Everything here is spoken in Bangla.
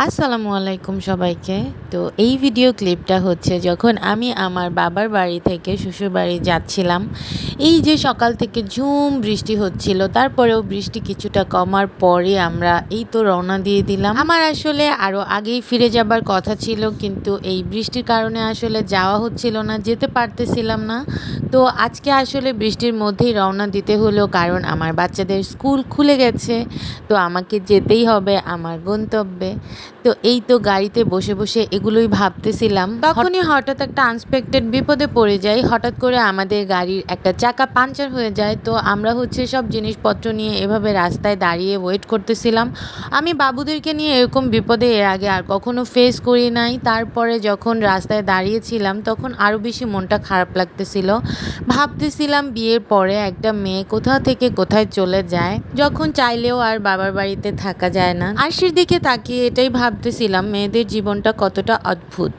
আসসালামু আলাইকুম সবাইকে। তো এই ভিডিও ক্লিপটা হচ্ছে যখন আমি আমার বাবার বাড়ি থেকে শ্বশুরবাড়ি যাচ্ছিলাম। এই যে সকাল থেকে ঝুম বৃষ্টি হচ্ছিল, তারপরেও বৃষ্টি কিছুটা কমার পরে আমরা এই তো রওনা দিয়ে দিলাম। আমার আসলে আরও আগেই ফিরে যাবার কথা ছিল, কিন্তু এই বৃষ্টির কারণে আসলে যাওয়া হচ্ছিল না, যেতে পারতেছিলাম না। তো আজকে আসলে বৃষ্টির মধ্যেই রওনা দিতে হলো, কারণ আমার বাচ্চাদের স্কুল খুলে গেছে। তো আমাকে যেতেই হবে আমার গন্তব্যে। তো এই তো গাড়িতে বসে বসে এগুলোই ভাবতেছিলাম, তখনই হঠাৎ একটা আনএক্সপেক্টেড বিপদে পড়ে যাই। হঠাৎ করে আমাদের গাড়ির একটা চাকা পাংচার হয়ে যায়। তো আমরা সব জিনিসপত্র নিয়ে এভাবে রাস্তায় দাঁড়িয়ে ওয়েট করতেছিলাম। আমি বাবুদেরকে নিয়ে এরকম বিপদে এর আগে আর কখনো ফেস করি নাই। তারপরে যখন রাস্তায় দাঁড়িয়েছিলাম তখন আরও বেশি মনটা খারাপ লাগতেছিল। ভাবতেছিলাম বিয়ের পরে একটা মেয়ে কোথা থেকে কোথায় চলে যায়, যখন চাইলেও আর বাবার বাড়িতে থাকা যায় না। আরশির দিকে তাকিয়ে এটাই ভাবতেছিলাম, মেয়েদের জীবনটা কতটা অদ্ভুত।